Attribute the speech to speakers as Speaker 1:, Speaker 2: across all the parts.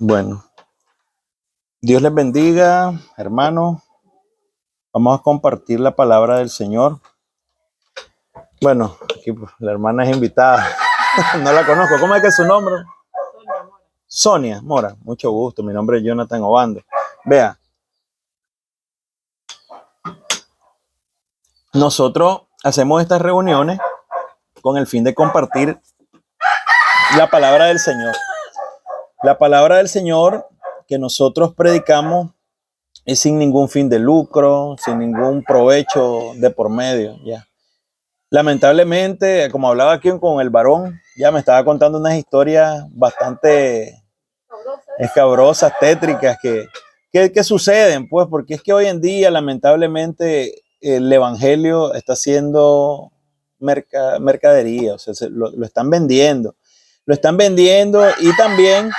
Speaker 1: Bueno, Dios les bendiga, hermanos. Vamos a compartir la palabra del Señor. Bueno, aquí la hermana es invitada. No la conozco. ¿Cómo es que es su nombre? Sonia Mora. Mucho gusto. Mi nombre es Jonathan Obando. Vea, nosotros hacemos estas reuniones con el fin de compartir la palabra del Señor. La palabra del Señor que nosotros predicamos es sin ningún fin de lucro, sin ningún provecho de por medio, ya. Lamentablemente, como hablaba aquí con el varón, ya me estaba contando unas historias bastante escabrosas, tétricas, que suceden, pues, porque es que hoy en día, lamentablemente, el evangelio está siendo mercadería, o sea, lo están vendiendo. Lo están vendiendo y también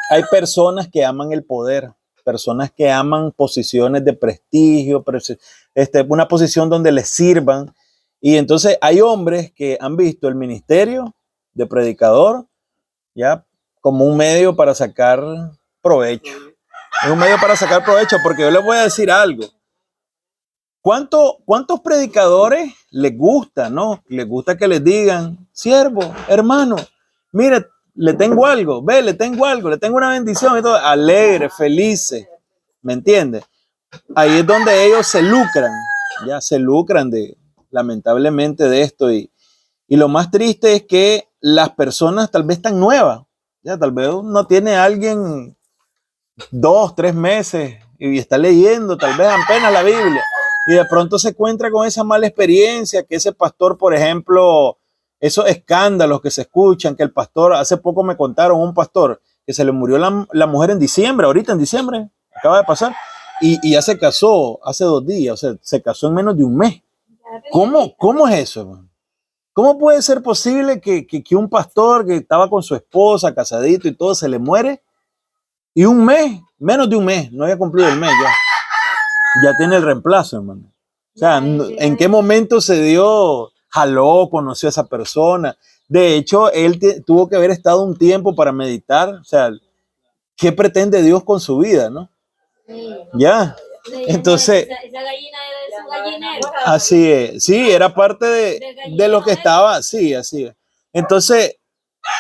Speaker 1: hay personas que aman el poder, personas que aman posiciones de prestigio, una posición donde les sirvan. Y entonces hay hombres que han visto el ministerio de predicador ya como un medio para sacar provecho. Es un medio para sacar provecho, porque yo les voy a decir algo. ¿Cuántos predicadores les gusta, no? Les gusta que les digan, siervo, hermano, mire, le tengo algo, ve, le tengo algo, le tengo una bendición y todo, alegre, felices, ¿me entiendes? Ahí es donde ellos se lucran, ya se lucran lamentablemente de esto y lo más triste es que las personas tal vez están nuevas, ya tal vez no tiene a alguien 2, 3 meses y está leyendo tal vez apenas la Biblia y de pronto se encuentra con esa mala experiencia que ese pastor, por ejemplo, esos escándalos que se escuchan, que el pastor, hace poco me contaron un pastor que se le murió la mujer en diciembre, ahorita en diciembre, acaba de pasar, y ya se casó hace 2 días, o sea, se casó en menos de un mes. ¿Cómo es eso, hermano? ¿Cómo puede ser posible que un pastor que estaba con su esposa, casadito y todo, se le muere? Y un mes, menos de un mes, no había cumplido el mes ya tiene el reemplazo, hermano. O sea, ¿en qué momento se dio, jaló, conoció a esa persona? De hecho, él tuvo que haber estado un tiempo para meditar, o sea, ¿qué pretende Dios con su vida, no? Ya. Entonces, esa gallina era de su gallinero. Así es, sí, era parte de lo que estaba, sí, así es. Entonces,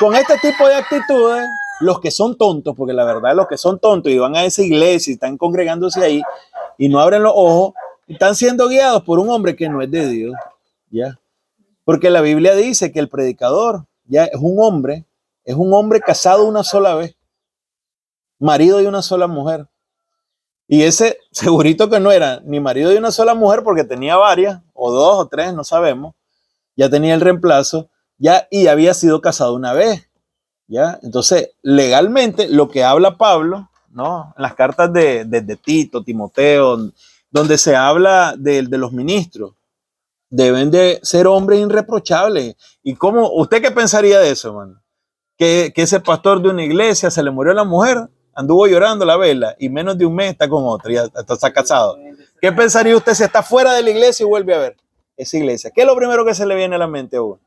Speaker 1: con este tipo de actitudes, los que son tontos, porque la verdad los que son tontos y van a esa iglesia y están congregándose ahí y no abren los ojos, están siendo guiados por un hombre que no es de Dios, ¿ya? Porque la Biblia dice que el predicador ya es un hombre casado una sola vez, marido de una sola mujer. Y ese segurito que no era ni marido de una sola mujer porque tenía varias, o 2 o 3, no sabemos, ya tenía el reemplazo, ya, y había sido casado una vez. ¿Ya? Entonces, legalmente, lo que habla Pablo, ¿no? En las cartas de Tito, Timoteo, donde se habla de los ministros, deben de ser hombres irreprochables. ¿Y cómo? ¿Usted qué pensaría de eso, hermano? Que ese pastor de una iglesia se le murió la mujer, anduvo llorando la vela y menos de un mes está con otra, ya está casado. ¿Qué pensaría usted si está fuera de la iglesia y vuelve a ver esa iglesia? ¿Qué es lo primero que se le viene a la mente a uno?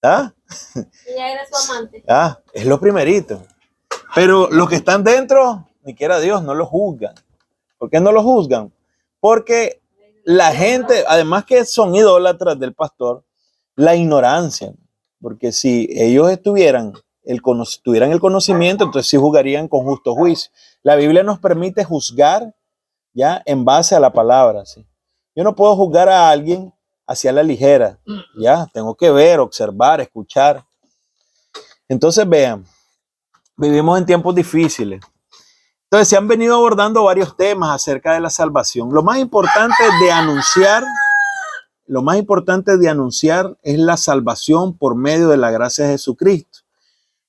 Speaker 1: ¿Ah?
Speaker 2: Ella era su amante.
Speaker 1: Ah, es lo primerito. Pero los que están dentro, ni quiera Dios, no lo juzgan. ¿Por qué no lo juzgan? Porque la gente, además que son idólatras del pastor, la ignorancia. Porque si ellos tuvieran el conocimiento, entonces sí juzgarían con justo juicio. La Biblia nos permite juzgar ya en base a la palabra. ¿sí? Yo no puedo juzgar a alguien hacia la ligera. Ya, tengo que ver, observar, escuchar. Entonces, vean, vivimos en tiempos difíciles. Entonces, se han venido abordando varios temas acerca de la salvación. Lo más importante de anunciar es la salvación por medio de la gracia de Jesucristo.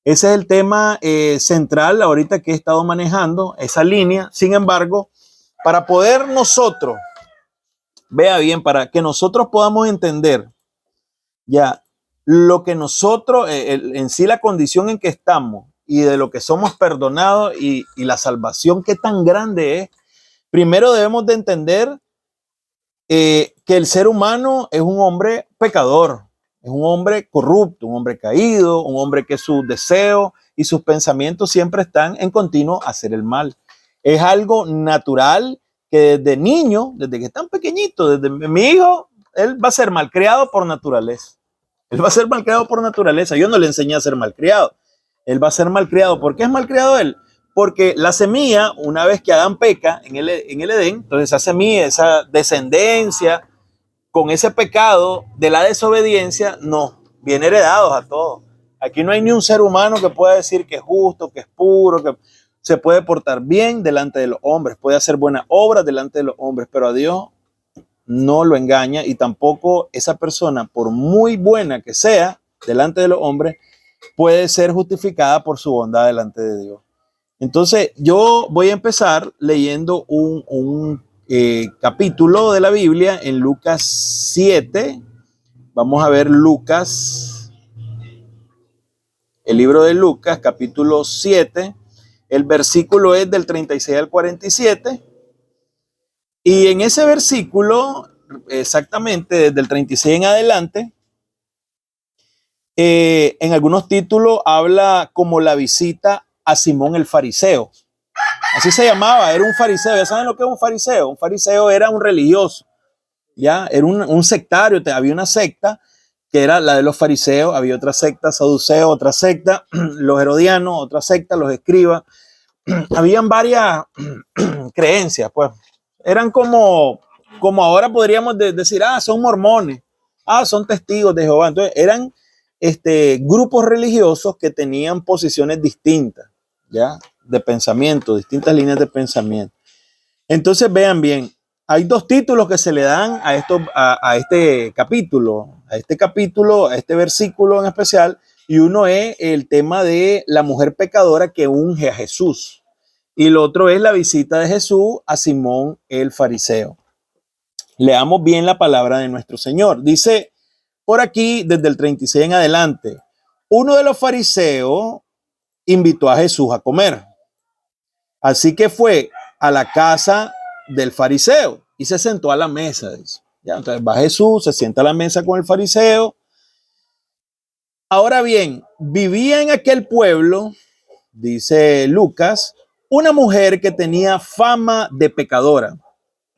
Speaker 1: Ese es el tema central ahorita que he estado manejando, esa línea. Sin embargo, para poder nosotros, vea bien, para que nosotros podamos entender ya lo que nosotros, en sí la condición en que estamos y de lo que somos perdonados y la salvación que tan grande es, primero debemos de entender que el ser humano es un hombre pecador, es un hombre corrupto, un hombre caído, un hombre que sus deseos y sus pensamientos siempre están en continuo hacer el mal. Es algo natural que desde niño, desde que es tan pequeñito, desde mi hijo, él va a ser malcriado por naturaleza. Él va a ser malcriado por naturaleza. Yo no le enseñé a ser malcriado. Él va a ser malcriado. ¿Por qué es malcriado él? Porque la semilla, una vez que Adán peca en el Edén, entonces esa semilla, esa descendencia, con ese pecado de la desobediencia, no, viene heredados a todos. Aquí no hay ni un ser humano que pueda decir que es justo, que es puro, que se puede portar bien delante de los hombres, puede hacer buenas obras delante de los hombres, pero a Dios no lo engaña y tampoco esa persona, por muy buena que sea delante de los hombres, puede ser justificada por su bondad delante de Dios. Entonces, yo voy a empezar leyendo un capítulo de la Biblia en Lucas 7. Vamos a ver Lucas, el libro de Lucas, capítulo 7. El versículo es del 36 al 47. Y en ese versículo, exactamente desde el 36 en adelante, en algunos títulos habla como la visita a Simón el fariseo. Así se llamaba, era un fariseo. ¿Ya saben lo que es un fariseo? Un fariseo era un religioso, ¿ya? Era un sectario, había una secta que era la de los fariseos, había otra secta, saduceos, otra secta, los herodianos, otra secta, los escribas. Habían varias creencias, pues. Eran como ahora podríamos decir, son mormones, son testigos de Jehová. Entonces eran grupos religiosos que tenían posiciones distintas, ¿ya? De pensamiento, distintas líneas de pensamiento. Entonces vean bien, hay dos títulos que se le dan a este capítulo, a este versículo en especial, y uno es el tema de la mujer pecadora que unge a Jesús, y el otro es la visita de Jesús a Simón el fariseo. Leamos bien la palabra de nuestro Señor. Dice por aquí, desde el 36 en adelante, uno de los fariseos invitó a Jesús a comer. Así que fue a la casa del fariseo y se sentó a la mesa. Dice. Ya, entonces va Jesús, se sienta a la mesa con el fariseo. Ahora bien, vivía en aquel pueblo, dice Lucas, una mujer que tenía fama de pecadora,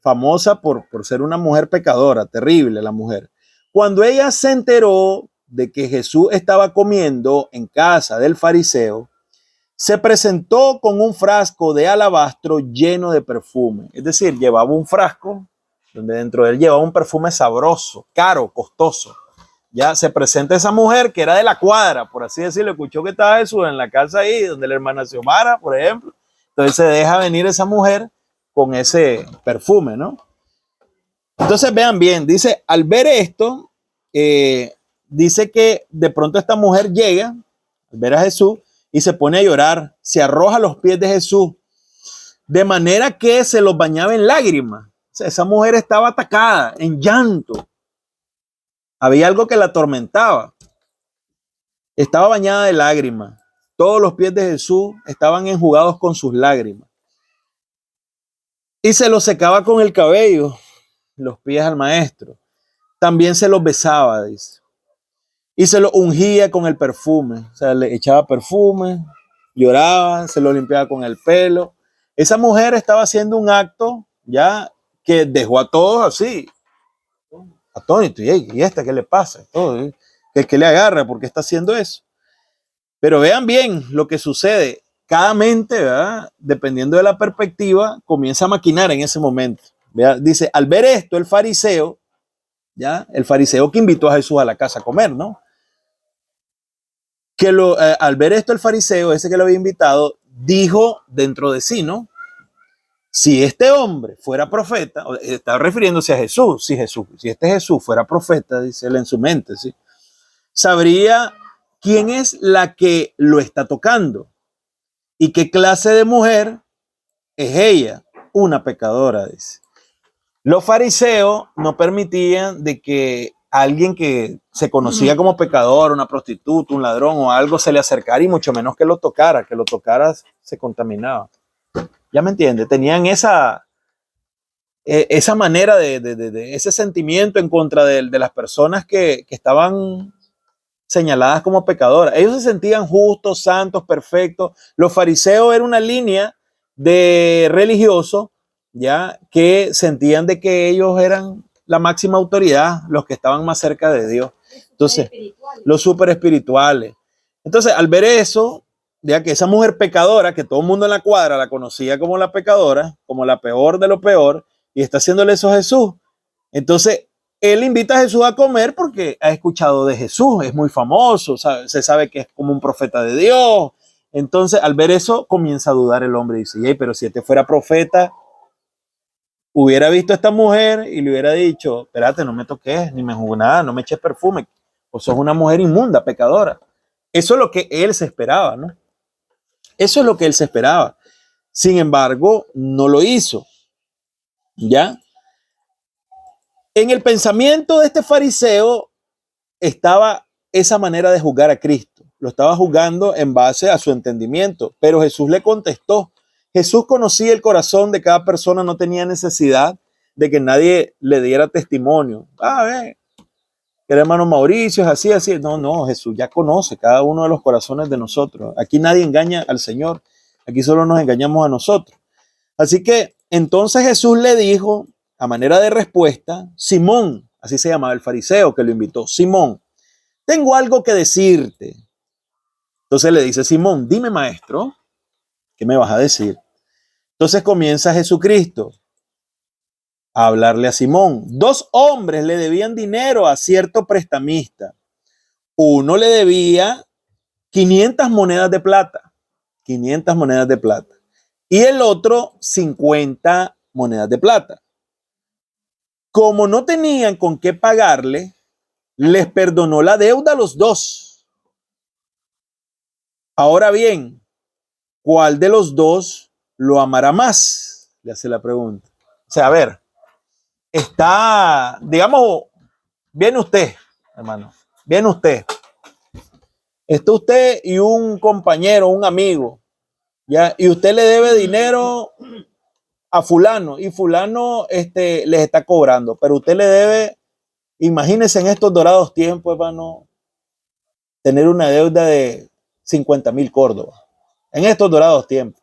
Speaker 1: famosa por ser una mujer pecadora, terrible la mujer. Cuando ella se enteró de que Jesús estaba comiendo en casa del fariseo, se presentó con un frasco de alabastro lleno de perfume. Es decir, llevaba un frasco donde dentro de él llevaba un perfume sabroso, caro, costoso. Ya se presenta esa mujer que era de la cuadra, por así decirlo, escuchó que estaba Jesús en la casa ahí, donde la hermana Xiomara, por ejemplo. Entonces se deja venir esa mujer con ese perfume, ¿no? Entonces vean bien, dice, al ver esto, dice que de pronto esta mujer llega, al ver a Jesús, y se pone a llorar, se arroja a los pies de Jesús, de manera que se los bañaba en lágrimas. O sea, esa mujer estaba atacada, en llanto. Había algo que la atormentaba. Estaba bañada de lágrimas. Todos los pies de Jesús estaban enjugados con sus lágrimas. Y se los secaba con el cabello, los pies al maestro. También se los besaba, dice. Y se lo ungía con el perfume. O sea, le echaba perfume, lloraba, se lo limpiaba con el pelo. Esa mujer estaba haciendo un acto ya que dejó a todos así, atónitos. ¿Y esta qué le pasa? Todo, ¿qué le agarra? ¿Por qué está haciendo eso? Pero vean bien lo que sucede. Cada mente, ¿verdad? Dependiendo de la perspectiva, comienza a maquinar en ese momento. ¿Verdad? Dice, al ver esto, el fariseo, ¿ya? El fariseo que invitó a Jesús a la casa a comer, ¿no? Al ver esto el fariseo, ese que lo había invitado, dijo dentro de sí, ¿no? Si este hombre fuera profeta, está refiriéndose a Jesús, si este Jesús fuera profeta, dice él en su mente, ¿sí? Sabría quién es la que lo está tocando y qué clase de mujer es ella, una pecadora, dice. Los fariseos no permitían de que alguien que se conocía como pecador, una prostituta, un ladrón o algo se le acercara y mucho menos que lo tocara se contaminaba. ¿Ya me entiende? Tenían esa manera ese sentimiento en contra de las personas que estaban señaladas como pecadoras. Ellos se sentían justos, santos, perfectos. Los fariseos era una línea de religiosos, ya, que sentían de que ellos eran la máxima autoridad, los que estaban más cerca de Dios. Entonces, los super espirituales. Entonces, al ver eso, ya que esa mujer pecadora, que todo el mundo en la cuadra la conocía como la pecadora, como la peor de lo peor, y está haciéndole eso a Jesús, entonces él invita a Jesús a comer porque ha escuchado de Jesús, es muy famoso, se sabe que es como un profeta de Dios. Entonces, al ver eso, comienza a dudar el hombre y dice, hey, pero si este fuera profeta, hubiera visto a esta mujer y le hubiera dicho, espérate, no me toques, ni me jugué nada, no me eches perfume, o sos una mujer inmunda, pecadora. Eso es lo que él se esperaba, ¿no? Eso es lo que él se esperaba. Sin embargo, no lo hizo. ¿Ya? En el pensamiento de este fariseo estaba esa manera de juzgar a Cristo. Lo estaba juzgando en base a su entendimiento. Pero Jesús le contestó. Jesús conocía el corazón de cada persona, no tenía necesidad de que nadie le diera testimonio. El hermano Mauricio es así, así. No, Jesús ya conoce cada uno de los corazones de nosotros. Aquí nadie engaña al Señor. Aquí solo nos engañamos a nosotros. Así que entonces Jesús le dijo, a manera de respuesta, Simón, así se llamaba el fariseo que lo invitó, Simón, tengo algo que decirte. Entonces le dice Simón, dime maestro, ¿qué me vas a decir? Entonces comienza Jesucristo a hablarle a Simón. 2 hombres le debían dinero a cierto prestamista. Uno le debía 500 monedas de plata, 500 monedas de plata. Y el otro 50 monedas de plata. Como no tenían con qué pagarle, les perdonó la deuda a los 2. Ahora bien, ¿cuál de los 2 lo amará más? Le hace la pregunta. O sea, a ver, está, digamos, viene usted, hermano, viene usted. Está usted y un compañero, un amigo, ¿ya? Y usted le debe dinero a fulano y fulano les está cobrando, pero usted le debe, imagínese en estos dorados tiempos, hermano, tener una deuda de 50,000 córdobas, en estos dorados tiempos,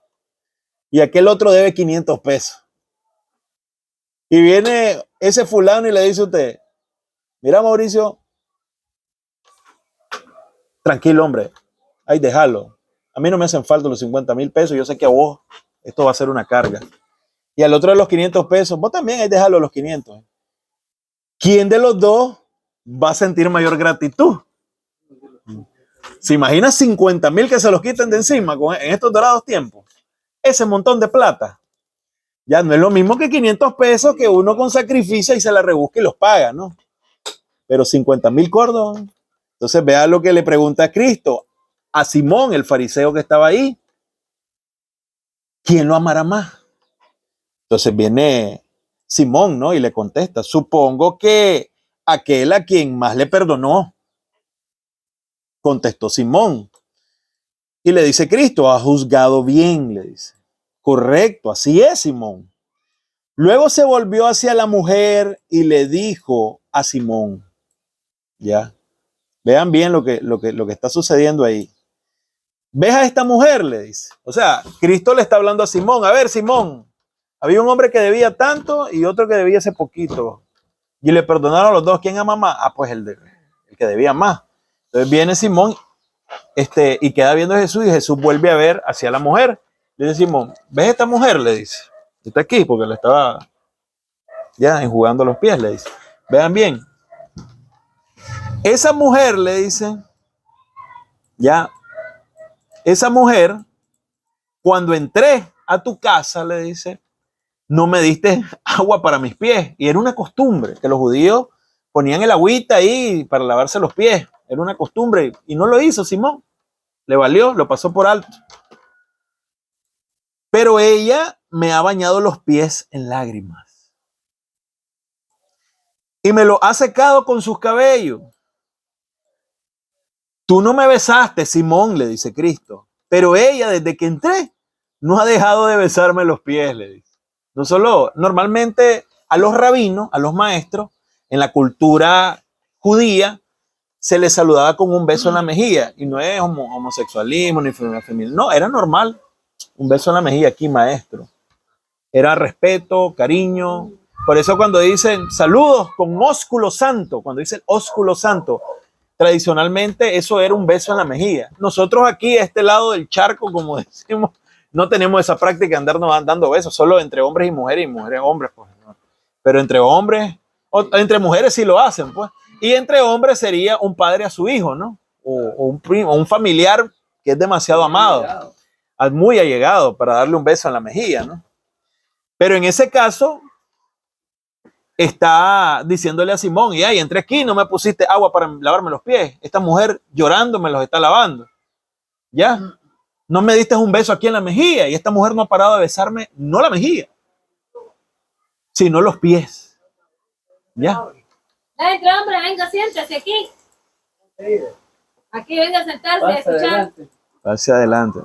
Speaker 1: y aquel otro debe 500 pesos. Y viene ese fulano y le dice a usted, mira Mauricio, tranquilo hombre, ahí déjalo, a mí no me hacen falta los 50,000 pesos, yo sé que a vos esto va a ser una carga. Y al otro de los 500 pesos, vos también ahí déjalo los 500. ¿Quién de los 2 va a sentir mayor gratitud? ¿Se imagina 50,000 que se los quiten de encima en estos dorados tiempos? Ese montón de plata. Ya no es lo mismo que 500 pesos que uno con sacrificio y se la rebusca y los paga, ¿no? Pero 50,000 córdobas. Entonces vea lo que le pregunta a Cristo, a Simón, el fariseo que estaba ahí. ¿Quién lo amará más? Entonces viene Simón, ¿no? Y le contesta, supongo que aquel a quien más le perdonó. Contestó Simón. Y le dice Cristo, ha juzgado bien, le dice. Correcto, así es, Simón. Luego se volvió hacia la mujer y le dijo a Simón, ya, vean bien lo que está sucediendo ahí. ¿Ves a esta mujer? Le dice. O sea, Cristo le está hablando a Simón. A ver, Simón, había un hombre que debía tanto y otro que debía ese poquito. Y le perdonaron a los 2. ¿Quién ama más? Pues el que debía más. Entonces viene Simón y queda viendo a Jesús y Jesús vuelve a ver hacia la mujer. Le dice Simón, ¿ves esta mujer? Le dice. Está aquí porque le estaba ya enjugando los pies, le dice. Vean bien. Esa mujer, le dice, ya, esa mujer, cuando entré a tu casa, le dice, no me diste agua para mis pies. Y era una costumbre que los judíos ponían el agüita ahí para lavarse los pies. Era una costumbre y no lo hizo Simón. Le valió, lo pasó por alto. Pero ella me ha bañado los pies en lágrimas y me lo ha secado con sus cabellos. Tú no me besaste, Simón, le dice Cristo, pero ella desde que entré no ha dejado de besarme los pies, le dice. No solo, normalmente a los rabinos, a los maestros, en la cultura judía, se le saludaba con un beso en la mejilla. Y no es homosexualismo ni feminismo. No, era normal. Un beso en la mejilla aquí, maestro. Era respeto, cariño. Por eso cuando dicen saludos con ósculo santo, cuando dicen ósculo santo, tradicionalmente eso era un beso en la mejilla. Nosotros aquí, a este lado del charco, como decimos, no tenemos esa práctica de andarnos dando besos, solo entre hombres y mujeres hombres, pues, ¿no? Pero entre hombres, entre mujeres sí lo hacen, pues. Y entre hombres sería un padre a su hijo, ¿no? O un primo, o un familiar que es demasiado amado, muy allegado, para darle un beso en la mejilla, ¿no? Pero en ese caso, está diciéndole a Simón, y ay, entré aquí, no me pusiste agua para lavarme los pies. Esta mujer llorando me los está lavando. ¿Ya? No me diste un beso aquí en la mejilla, y esta mujer no ha parado de besarme, no la mejilla, sino los pies. ¿Ya?
Speaker 2: Entre hombre, venga, siéntese aquí. Aquí venga a sentarse a escuchar.
Speaker 1: Hacia adelante.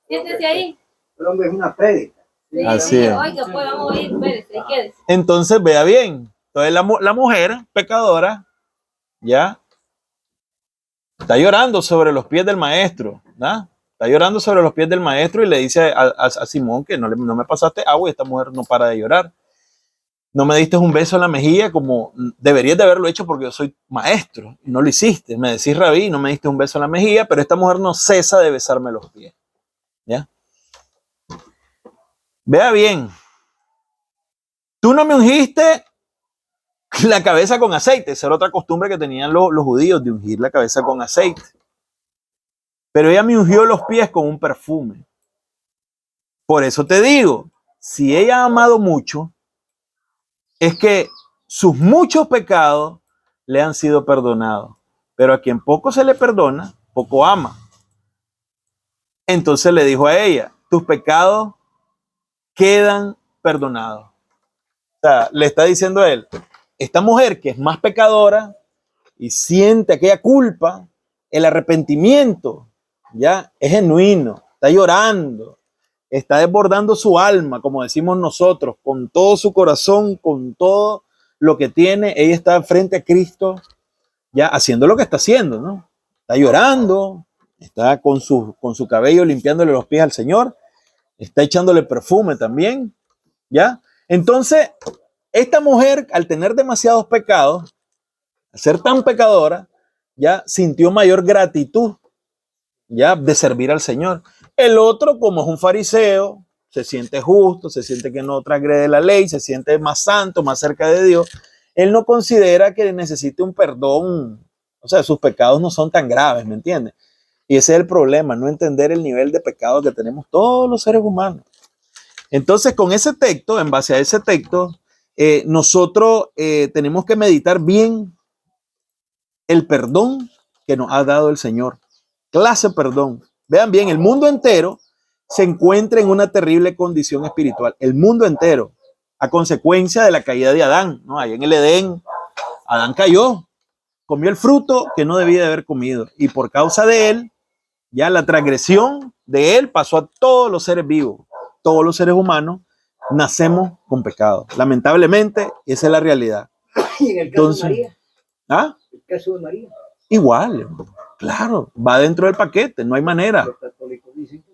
Speaker 2: Siéntese ahí.
Speaker 3: El hombre es una prédica.
Speaker 2: Sí,
Speaker 1: Así
Speaker 2: sí,
Speaker 1: es.
Speaker 2: oiga, pues vamos a ir, espérese, y quédese.
Speaker 1: Entonces, vea bien. Entonces, la mujer pecadora, ya, está llorando sobre los pies del maestro, ¿no? Está llorando sobre los pies del maestro y le dice a Simón que no me pasaste agua, y esta mujer no para de llorar. No me diste un beso en la mejilla como deberías de haberlo hecho porque yo soy maestro y no lo hiciste. Me decís rabí, no me diste un beso en la mejilla, pero esta mujer no cesa de besarme los pies. ¿Ya? Vea bien. Tú no me ungiste la cabeza con aceite. Esa era otra costumbre que tenían los judíos, de ungir la cabeza con aceite. Pero ella me ungió los pies con un perfume. Por eso te digo, si ella ha amado mucho, es que sus muchos pecados le han sido perdonados. Pero a quien poco se le perdona, poco ama. Entonces le dijo a ella, tus pecados quedan perdonados. O sea, le está diciendo a él, esta mujer que es más pecadora y siente aquella culpa, el arrepentimiento, ya es genuino, está llorando, está desbordando su alma, como decimos nosotros, con todo su corazón, con todo lo que tiene. Ella está frente a Cristo, ya haciendo lo que está haciendo, ¿no? Está llorando, está con su cabello limpiándole los pies al Señor, está echándole perfume también, ¿ya? Entonces, esta mujer, al tener demasiados pecados, al ser tan pecadora, ya sintió mayor gratitud, ya, de servir al Señor. El otro, como es un fariseo, se siente justo, se siente que no transgrede la ley, se siente más santo, más cerca de Dios. Él no considera que necesite un perdón, o sea, sus pecados no son tan graves, ¿me entiendes? Y ese es el problema, no entender el nivel de pecado que tenemos todos los seres humanos. Entonces, con ese texto, en base a ese texto, nosotros tenemos que meditar bien el perdón que nos ha dado el Señor. Clase perdón. Vean bien, el mundo entero se encuentra en una terrible condición espiritual. El mundo entero, a consecuencia de la caída de Adán, ¿no? Ahí en el Edén, Adán cayó, comió el fruto que no debía de haber comido. Y por causa de él, ya la transgresión de él pasó a todos los seres vivos. Todos los seres humanos nacemos con pecado. Lamentablemente, esa es la realidad.
Speaker 3: Y en el caso de María.
Speaker 1: ¿Ah?
Speaker 3: El caso de María.
Speaker 1: Igual, claro, va dentro del paquete, no hay manera.
Speaker 3: Los católicos dicen que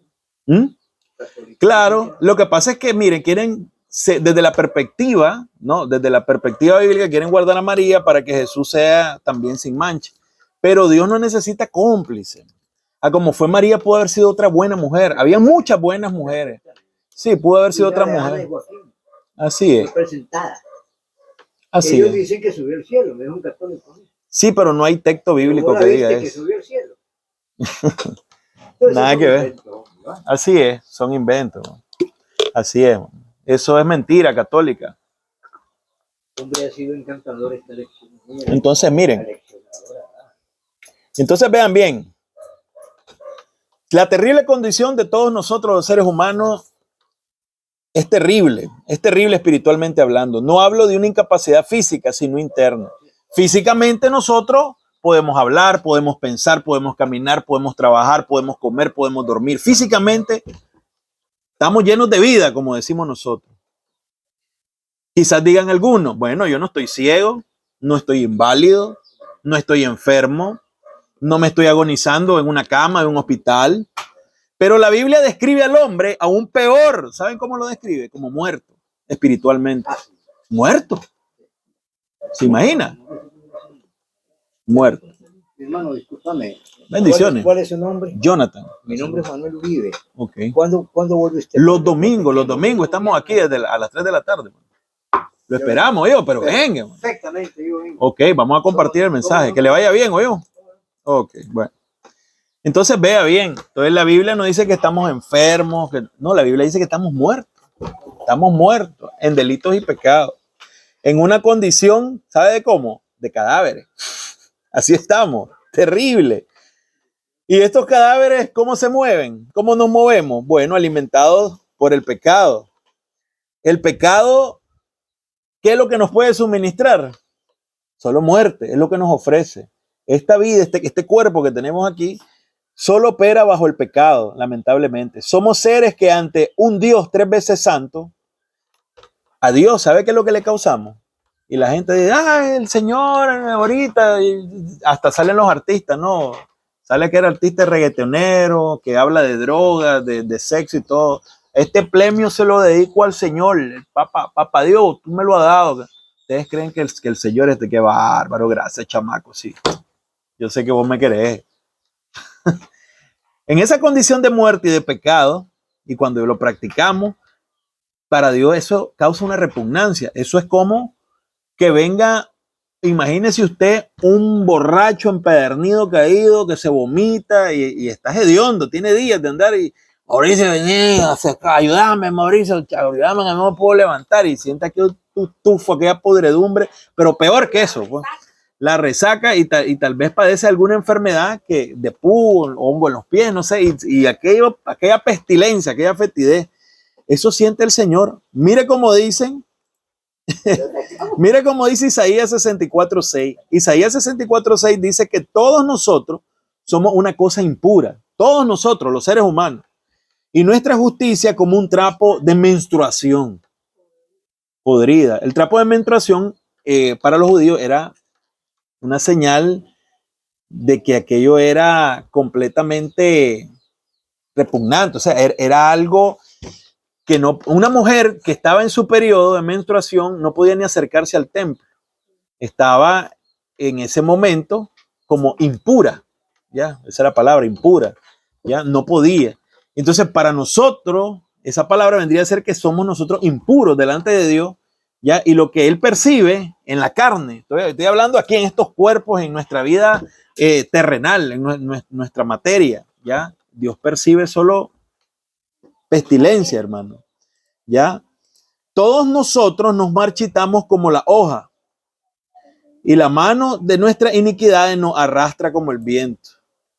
Speaker 1: Claro, lo que pasa es que, miren, quieren, desde la perspectiva, ¿no? Desde la perspectiva bíblica, quieren guardar a María para que Jesús sea también sin mancha. Pero Dios no necesita cómplice. Como fue María, pudo haber sido otra buena mujer. Había muchas buenas mujeres. Sí, pudo haber sido otra mujer. Así es.
Speaker 3: Presentada.
Speaker 1: Así
Speaker 3: Ellos
Speaker 1: es.
Speaker 3: dicen que subió al cielo, no es un católico.
Speaker 1: Sí, pero no hay texto bíblico que diga
Speaker 3: que
Speaker 1: eso.
Speaker 3: subió al cielo.
Speaker 1: Nada que ver. Así es, son inventos. Así es. Eso es mentira católica.
Speaker 3: Hombre ha sido encantador esta lección.
Speaker 1: Entonces, miren. Entonces, vean bien. La terrible condición de todos nosotros, los seres humanos, es terrible espiritualmente hablando. No hablo de una incapacidad física, sino interna. Físicamente nosotros podemos hablar, podemos pensar, podemos caminar, podemos trabajar, podemos comer, podemos dormir. Físicamente estamos llenos de vida, como decimos nosotros. Quizás digan algunos, bueno, yo no estoy ciego, no estoy inválido, no estoy enfermo, no me estoy agonizando en una cama de un hospital. Pero la Biblia describe al hombre aún peor. ¿Saben cómo lo describe? Como muerto, espiritualmente. Muerto. ¿Se imagina? Muerto.
Speaker 3: Mi hermano, discúlpame.
Speaker 1: Bendiciones.
Speaker 3: ¿Cuál es su nombre?
Speaker 1: Jonathan.
Speaker 3: Mi nombre es Manuel Uribe.
Speaker 1: Ok.
Speaker 3: ¿Cuándo vuelve usted?
Speaker 1: Los domingos estamos aquí desde a las 3 de la tarde. Lo esperamos, yo, pero venga.
Speaker 3: Perfectamente, yo vengo.
Speaker 1: Ok, vamos a compartir el mensaje. Que le vaya bien, yo. Ok, bueno. Entonces vea bien. Entonces la Biblia no dice que estamos enfermos. No, la Biblia dice que estamos muertos. Estamos muertos en delitos y pecados. En una condición, ¿sabe de cómo? De cadáveres. Así estamos. Terrible. ¿Y estos cadáveres cómo se mueven? ¿Cómo nos movemos? Bueno, alimentados por el pecado. El pecado, ¿qué es lo que nos puede suministrar? Solo muerte, es lo que nos ofrece. Esta vida, este cuerpo que tenemos aquí, solo opera bajo el pecado, lamentablemente. Somos seres que ante un Dios 3 veces santo, a Dios, ¿sabe qué es lo que le causamos? Y la gente dice, el Señor ahorita, y hasta salen los artistas, ¿no? Sale que era artista reggaetonero, que habla de drogas, de sexo y todo. Este premio se lo dedico al Señor. Papá Dios, tú me lo has dado. Ustedes creen que el Señor qué bárbaro, gracias, chamaco, sí. Yo sé que vos me querés. En esa condición de muerte y de pecado, y cuando lo practicamos, para Dios eso causa una repugnancia. Eso es como que venga, imagínese usted un borracho empedernido caído que se vomita y está hediondo, tiene días de andar y Mauricio, vení, ayúdame, Mauricio, ayúdame, que no me puedo levantar y sienta que tufo, aquella podredumbre, pero peor que eso, pues, la resaca y tal vez padece alguna enfermedad que de pus, hongo en los pies, no sé, y aquella pestilencia, aquella fetidez, eso siente el Señor. Mire cómo dicen. Mire cómo dice Isaías 64:6. Isaías 64:6 dice que todos nosotros somos una cosa impura. Todos nosotros, los seres humanos. Y nuestra justicia como un trapo de menstruación podrida. El trapo de menstruación para los judíos era una señal de que aquello era completamente repugnante. O sea, era algo que no, una mujer que estaba en su periodo de menstruación no podía ni acercarse al templo. Estaba en ese momento como impura, ya, esa es la palabra, impura, ya, no podía. Entonces, para nosotros, esa palabra vendría a ser que somos nosotros impuros delante de Dios, ya, y lo que Él percibe en la carne, estoy hablando aquí en estos cuerpos, en nuestra vida terrenal, en nuestra materia, ya, Dios percibe solo pestilencia, hermano. ¿Ya? Todos nosotros nos marchitamos como la hoja y la mano de nuestras iniquidades nos arrastra como el viento.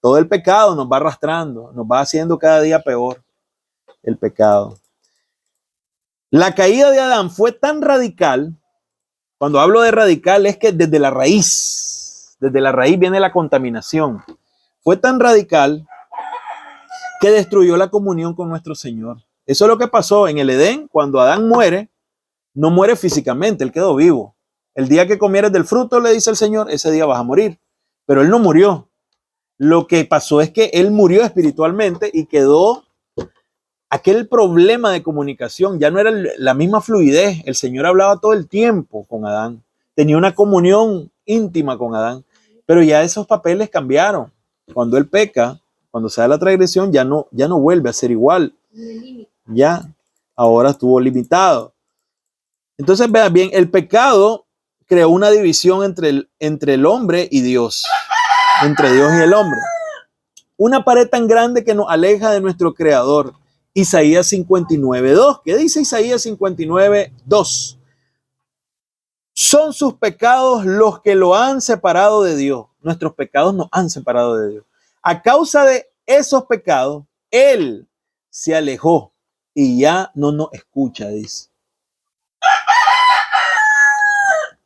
Speaker 1: Todo el pecado nos va arrastrando, nos va haciendo cada día peor el pecado. La caída de Adán fue tan radical, cuando hablo de radical es que desde la raíz viene la contaminación. Fue tan radical que destruyó la comunión con nuestro Señor. Eso es lo que pasó en el Edén. Cuando Adán muere, no muere físicamente, él quedó vivo. El día que comieres del fruto, le dice el Señor, ese día vas a morir. Pero él no murió. Lo que pasó es que él murió espiritualmente y quedó aquel problema de comunicación. Ya no era la misma fluidez. El Señor hablaba todo el tiempo con Adán. Tenía una comunión íntima con Adán. Pero ya esos papeles cambiaron. Cuando él peca, cuando se da la transgresión, ya no vuelve a ser igual. Ya, ahora estuvo limitado. Entonces, vean bien, el pecado creó una división entre el hombre y Dios, entre Dios y el hombre. Una pared tan grande que nos aleja de nuestro Creador. Isaías 59:2. ¿Qué dice Isaías 59:2? Son sus pecados los que lo han separado de Dios. Nuestros pecados nos han separado de Dios. A causa de esos pecados, Él se alejó y ya no nos escucha, dice.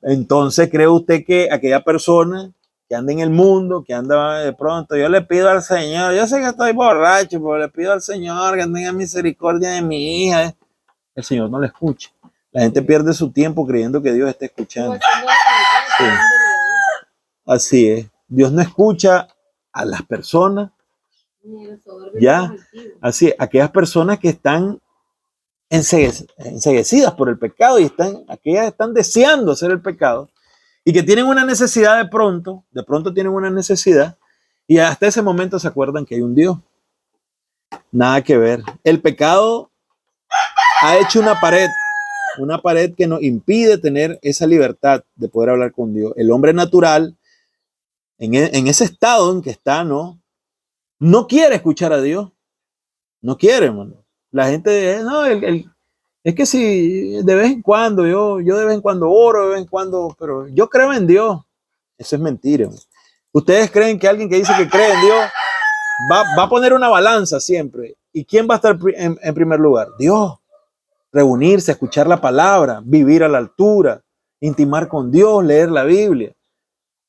Speaker 1: Entonces, ¿cree usted que aquella persona que anda en el mundo, que anda de pronto, yo le pido al Señor, yo sé que estoy borracho, pero le pido al Señor que tenga misericordia de mi hija? El Señor no le escucha. La gente pierde su tiempo creyendo que Dios está escuchando. Sí. Así es. Dios no escucha a las personas,
Speaker 2: Ni el soberbio
Speaker 1: Ya.
Speaker 2: ni el altivo.
Speaker 1: así, aquellas personas que están enceguecidas por el pecado y aquellas están deseando hacer el pecado y que tienen una necesidad de pronto tienen una necesidad y hasta ese momento se acuerdan que hay un Dios. Nada que ver. El pecado ha hecho una pared que nos impide tener esa libertad de poder hablar con Dios. El hombre natural, en ese estado en que está, no quiere escuchar a Dios. No quiere, hermano. La gente, no, es que si de vez en cuando, yo de vez en cuando oro, de vez en cuando, pero yo creo en Dios. Eso es mentira, hermano. ¿Ustedes creen que alguien que dice que cree en Dios va a poner una balanza siempre? ¿Y quién va a estar en primer lugar? Dios. Reunirse, escuchar la palabra, vivir a la altura, intimar con Dios, leer la Biblia.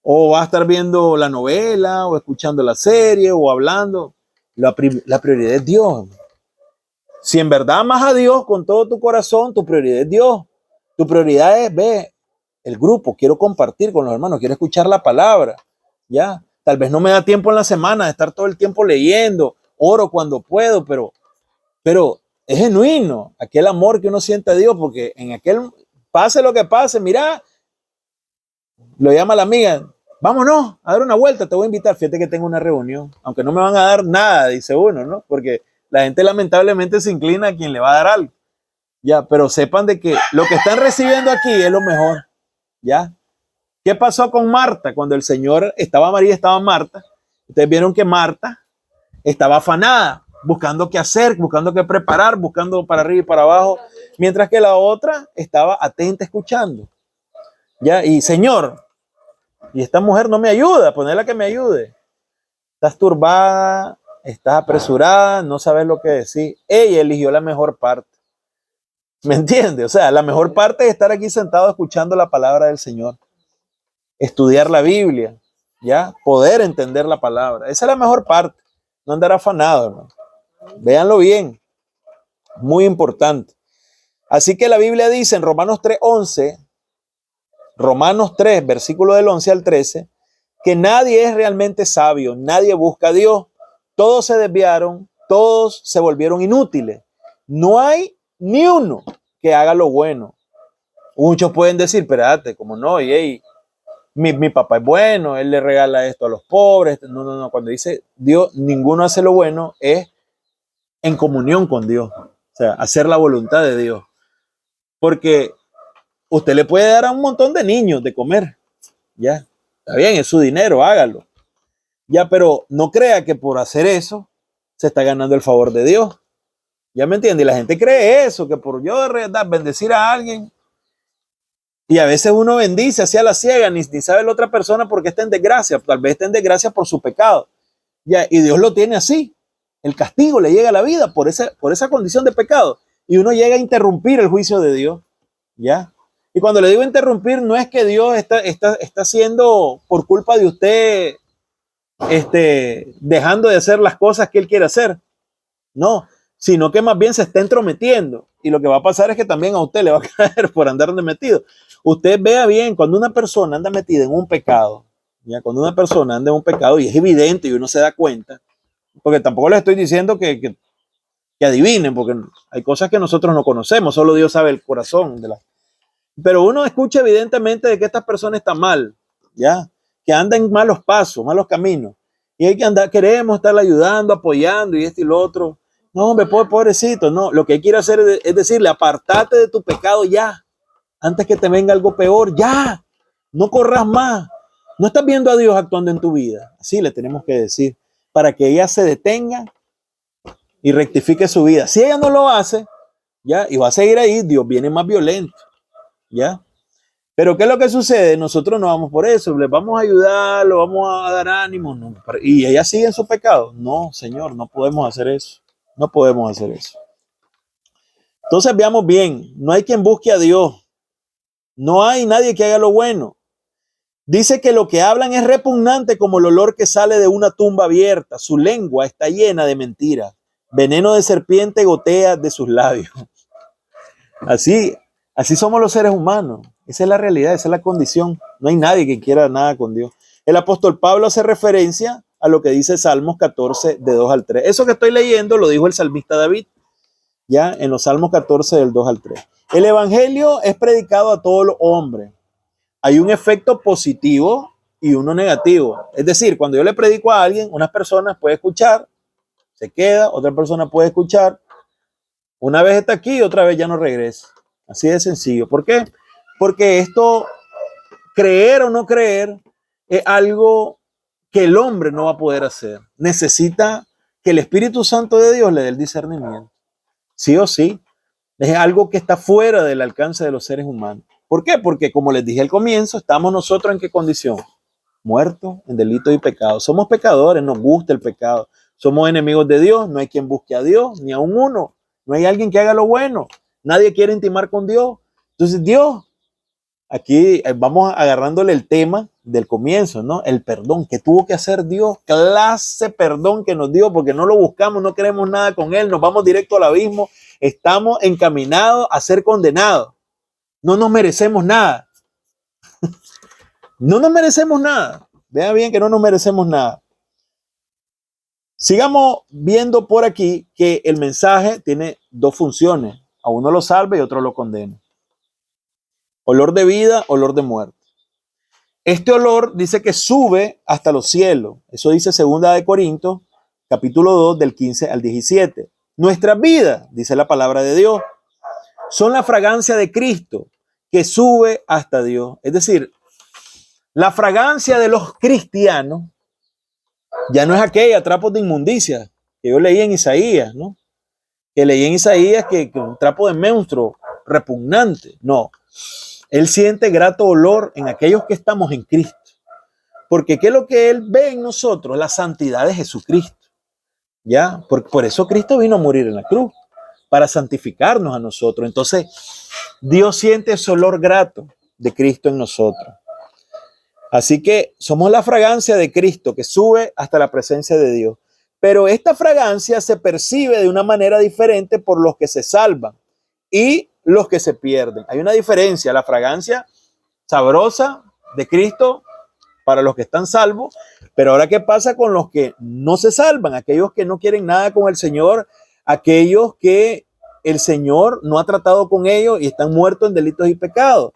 Speaker 1: O va a estar viendo la novela, o escuchando la serie, o hablando. La prioridad es Dios. Si en verdad amas a Dios con todo tu corazón, tu prioridad es Dios. Tu prioridad es, el grupo, quiero compartir con los hermanos, quiero escuchar la palabra. Ya, tal vez no me da tiempo en la semana de estar todo el tiempo leyendo, oro cuando puedo, pero es genuino aquel amor que uno siente a Dios, porque en aquel, pase lo que pase, mira, lo llama la amiga, vámonos a dar una vuelta, te voy a invitar, fíjate que tengo una reunión, aunque no me van a dar nada, dice uno, ¿no? Porque la gente lamentablemente se inclina a quien le va a dar algo, ya, pero sepan de que lo que están recibiendo aquí es lo mejor, ya. ¿Qué pasó con Marta? Cuando el Señor estaba María, estaba Marta, ustedes vieron que Marta estaba afanada, buscando qué hacer, buscando qué preparar, buscando para arriba y para abajo, mientras que la otra estaba atenta escuchando. Ya, y Señor, y esta mujer no me ayuda, ponerla que me ayude. Estás turbada, estás apresurada, no sabes lo que decir. Ella eligió la mejor parte. ¿Me entiende? O sea, la mejor parte es estar aquí sentado escuchando la palabra del Señor, estudiar la Biblia, ya, poder entender la palabra. Esa es la mejor parte. No andar afanado, hermano. Véanlo bien, muy importante. Así que la Biblia dice en Romanos 3:11, Romanos 3, versículo del 11 al 13, que nadie es realmente sabio, nadie busca a Dios, todos se desviaron, todos se volvieron inútiles. No hay ni uno que haga lo bueno. Muchos pueden decir, espérate, como no, mi papá es bueno, él le regala esto a los pobres. No, cuando dice Dios, ninguno hace lo bueno, es en comunión con Dios, o sea, hacer la voluntad de Dios. Porque usted le puede dar a un montón de niños de comer, ya, está bien, es su dinero, hágalo, ya, pero no crea que por hacer eso se está ganando el favor de Dios, ya me entiende, y la gente cree eso, que por yo bendecir a alguien, y a veces uno bendice hacia la ciega, ni sabe la otra persona por qué está en desgracia, tal vez está en desgracia por su pecado, ya, y Dios lo tiene así. El castigo le llega a la vida por esa condición de pecado. Y uno llega a interrumpir el juicio de Dios. ¿Ya? Y cuando le digo interrumpir, no es que Dios está haciendo por culpa de usted, dejando de hacer las cosas que Él quiere hacer. No, sino que más bien se está entrometiendo. Y lo que va a pasar es que también a usted le va a caer por andar metido. Usted vea bien, cuando una persona anda metida en un pecado, ¿ya? Cuando una persona anda en un pecado y es evidente y uno se da cuenta, porque tampoco les estoy diciendo que adivinen, porque hay cosas que nosotros no conocemos, solo Dios sabe el corazón pero uno escucha evidentemente de que esta persona está mal, ya, que anda en malos pasos, malos caminos, y hay que andar, queremos estarle ayudando, apoyando y esto y lo otro. No, hombre, pobrecito, no, lo que hay que ir a hacer es decirle, apartate de tu pecado ya, antes que te venga algo peor, ya, no corras más, no estás viendo a Dios actuando en tu vida, así le tenemos que decir, para que ella se detenga y rectifique su vida. Si ella no lo hace, ya, y va a seguir ahí, Dios viene más violento, ya. Pero ¿qué es lo que sucede? Nosotros no vamos por eso, les vamos a ayudar, lo vamos a dar ánimo, no, y ella sigue en su pecado. No, Señor, no podemos hacer eso, no podemos hacer eso. Entonces veamos bien, no hay quien busque a Dios, no hay nadie que haga lo bueno. Dice que lo que hablan es repugnante como el olor que sale de una tumba abierta, su lengua está llena de mentiras. Veneno de serpiente gotea de sus labios. Así somos los seres humanos. Esa es la realidad, esa es la condición. No hay nadie que quiera nada con Dios. El apóstol Pablo hace referencia a lo que dice Salmos 14, de 2 al 3. Eso que estoy leyendo lo dijo el salmista David, ya en los Salmos 14, del 2 al 3. El evangelio es predicado a todos los hombres. Hay un efecto positivo y uno negativo. Es decir, cuando yo le predico a alguien, unas personas pueden escuchar, se queda, otra persona puede escuchar, una vez está aquí, otra vez ya no regresa. Así de sencillo. ¿Por qué? Porque esto, creer o no creer, es algo que el hombre no va a poder hacer. Necesita que el Espíritu Santo de Dios le dé el discernimiento. Sí o sí. Es algo que está fuera del alcance de los seres humanos. ¿Por qué? Porque como les dije al comienzo, estamos nosotros ¿en qué condición? Muertos en delitos y pecados. Somos pecadores, nos gusta el pecado. Somos enemigos de Dios, no hay quien busque a Dios, ni a uno. No hay alguien que haga lo bueno. Nadie quiere intimar con Dios. Entonces Dios, aquí vamos agarrándole el tema del comienzo, ¿no? El perdón que tuvo que hacer Dios, clase perdón que nos dio, porque no lo buscamos, no queremos nada con Él, nos vamos directo al abismo, estamos encaminados a ser condenados. No nos merecemos nada. No nos merecemos nada. Vean bien que no nos merecemos nada. Sigamos viendo por aquí que el mensaje tiene dos funciones. A uno lo salva y otro lo condena. Olor de vida, olor de muerte. Este olor dice que sube hasta los cielos. Eso dice 2 de Corintios, capítulo 2, del 15 al 17. Nuestras vidas, dice la palabra de Dios, son la fragancia de Cristo que sube hasta Dios. Es decir, la fragancia de los cristianos ya no es aquella trapos de inmundicia que yo leí en Isaías, ¿no? Que leí en Isaías que un trapo de menstruo repugnante. No, Él siente grato olor en aquellos que estamos en Cristo. Porque ¿qué es lo que Él ve en nosotros? La santidad de Jesucristo. ¿Ya? Por eso Cristo vino a morir en la cruz, para santificarnos a nosotros. Entonces, Dios siente ese olor grato de Cristo en nosotros. Así que somos la fragancia de Cristo que sube hasta la presencia de Dios. Pero esta fragancia se percibe de una manera diferente por los que se salvan y los que se pierden. Hay una diferencia, la fragancia sabrosa de Cristo para los que están salvos, pero ahora ¿qué pasa con los que no se salvan? Aquellos que no quieren nada con el Señor, aquellos que el Señor no ha tratado con ellos y están muertos en delitos y pecados.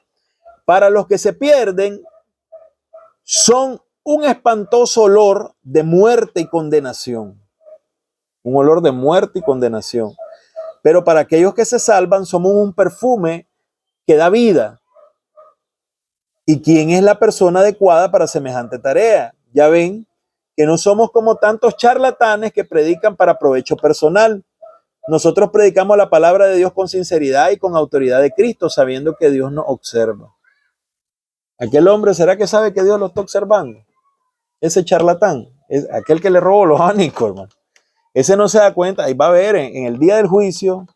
Speaker 1: Para los que se pierden, son un espantoso olor de muerte y condenación. Un olor de muerte y condenación. Pero para aquellos que se salvan, somos un perfume que da vida. ¿Y quién es la persona adecuada para semejante tarea? Ya ven que no somos como tantos charlatanes que predican para provecho personal. Nosotros predicamos la palabra de Dios con sinceridad y con autoridad de Cristo, sabiendo que Dios nos observa. Aquel hombre, ¿será que sabe que Dios lo está observando? Ese charlatán, es aquel que le robó los ánicos, hermano. Ese no se da cuenta. Ahí va a ver en el día del juicio.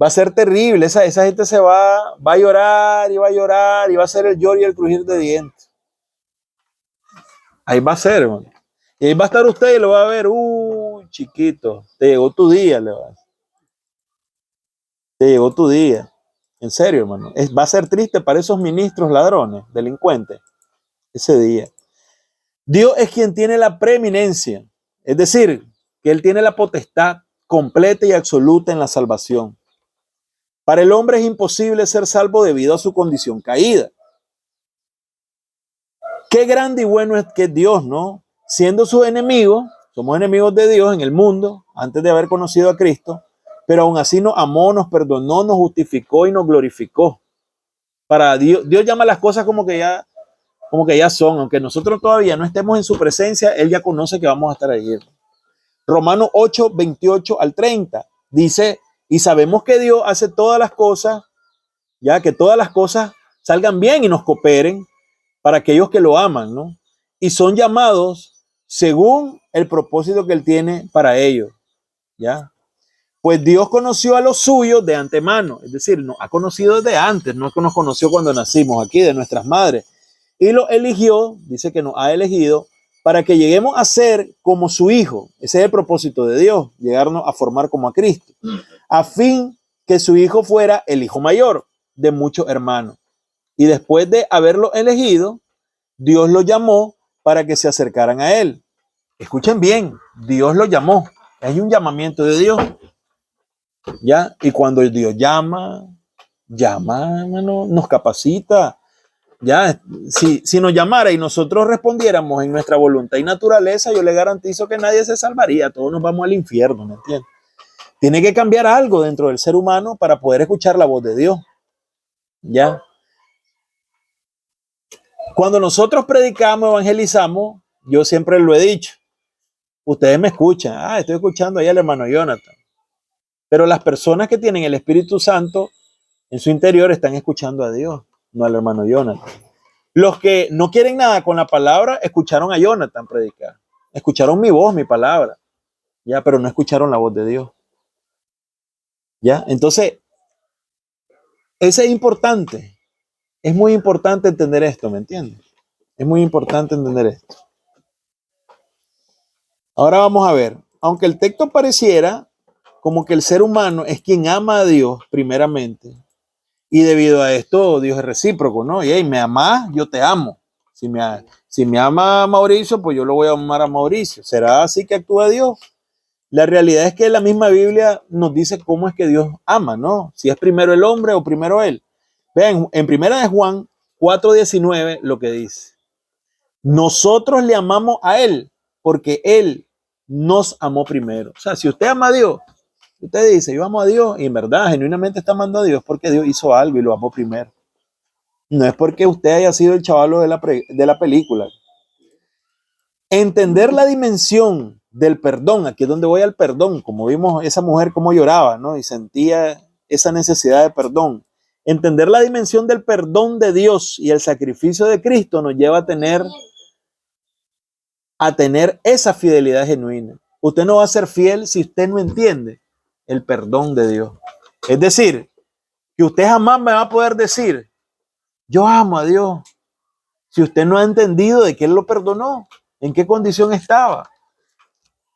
Speaker 1: Va a ser terrible. Esa gente se va a llorar y va a llorar y va a ser el llor y el crujir de dientes. Ahí va a ser, hermano. Y ahí va a estar usted y lo va a ver. Uy, chiquito, te llegó tu día, le va a decir. Te llegó tu día. En serio, hermano. Va a ser triste para esos ministros ladrones, delincuentes, ese día. Dios es quien tiene la preeminencia. Es decir, que Él tiene la potestad completa y absoluta en la salvación. Para el hombre es imposible ser salvo debido a su condición caída. Qué grande y bueno es que Dios, ¿no? Siendo sus enemigos, somos enemigos de Dios en el mundo, antes de haber conocido a Cristo, pero aún así nos amó, nos perdonó, nos justificó y nos glorificó. Para Dios llama las cosas como que ya son, aunque nosotros todavía no estemos en su presencia, Él ya conoce que vamos a estar allí. Romanos 8, 28 al 30 dice, y sabemos que Dios hace todas las cosas, ya que todas las cosas salgan bien y nos cooperen para aquellos que lo aman, ¿no? Y son llamados según el propósito que Él tiene para ellos, ¿ya? Pues Dios conoció a los suyos de antemano, es decir, nos ha conocido desde antes, no es que nos conoció cuando nacimos aquí de nuestras madres, y lo eligió, dice que nos ha elegido, para que lleguemos a ser como su Hijo. Ese es el propósito de Dios, llegarnos a formar como a Cristo, a fin que su Hijo fuera el hijo mayor de muchos hermanos. Y después de haberlo elegido, Dios lo llamó para que se acercaran a Él. Escuchen bien, Dios lo llamó. Hay un llamamiento de Dios. ¿Ya? Y cuando Dios llama, hermano, nos capacita. Ya, si nos llamara y nosotros respondiéramos en nuestra voluntad y naturaleza, yo le garantizo que nadie se salvaría, todos nos vamos al infierno, ¿me entiendes? Tiene que cambiar algo dentro del ser humano para poder escuchar la voz de Dios. ¿Ya? Cuando nosotros predicamos, evangelizamos, yo siempre lo he dicho, ustedes me escuchan, estoy escuchando ahí al hermano Jonathan, pero las personas que tienen el Espíritu Santo en su interior están escuchando a Dios, no al hermano Jonathan. Los que no quieren nada con la palabra, escucharon a Jonathan predicar, escucharon mi voz, mi palabra, ya, pero no escucharon la voz de Dios. ¿Ya? Entonces, eso es importante. Es muy importante entender esto, ¿me entiendes? Es muy importante entender esto. Ahora vamos a ver, aunque el texto pareciera como que el ser humano es quien ama a Dios primeramente, y debido a esto Dios es recíproco, ¿no? Y hey, me amas, yo te amo. Si me ama Mauricio, pues yo lo voy a amar a Mauricio. ¿Será así que actúa Dios? La realidad es que la misma Biblia nos dice cómo es que Dios ama, ¿no? Si es primero el hombre o primero él. Vean, en primera de Juan 4:19 lo que dice. Nosotros le amamos a él porque él nos amó primero. O sea, si usted ama a Dios, usted dice, yo amo a Dios, y en verdad, genuinamente está amando a Dios porque Dios hizo algo y lo amó primero. No es porque usted haya sido el chavalo de la película. Entender la dimensión del perdón, aquí es donde voy al perdón, como vimos esa mujer cómo lloraba, ¿no? Y sentía esa necesidad de perdón. Entender la dimensión del perdón de Dios y el sacrificio de Cristo nos lleva a tener esa fidelidad genuina. Usted no va a ser fiel si usted no entiende el perdón de Dios. Es decir, que usted jamás me va a poder decir, yo amo a Dios, si usted no ha entendido de que Él lo perdonó, en qué condición estaba.